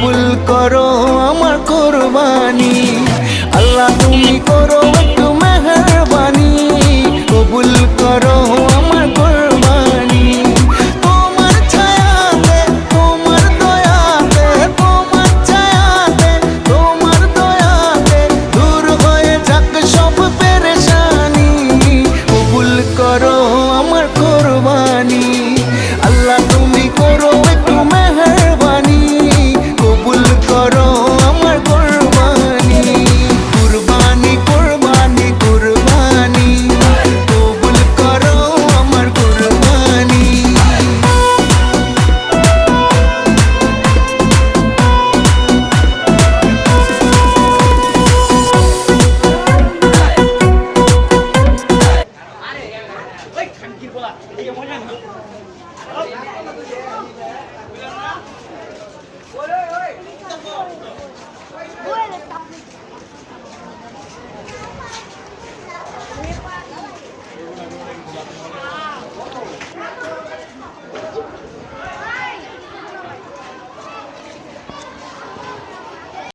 কবুল করো আমার কুরবানি। আল্লাহ তুমি করো একটু মেহেরবানি, কবুল করো আমার কুরবানি। তোমার ছায়াতে, তোমার দয়াতে, তোমার ছায়াতে, তোমার দয়াতে দূর হয়ে যাক সব পেরেশানি, কবুল করো আমার কুরবানি। আল্লাহ তুমি করো একটু মেহেরবানি, কবুল করো আমার কুরবানি। কুরবানি কুরবানি কুরবানি, কবুল করো আমার কুরবানি। Oi, tranquilo lá. Aí eu vou olhando.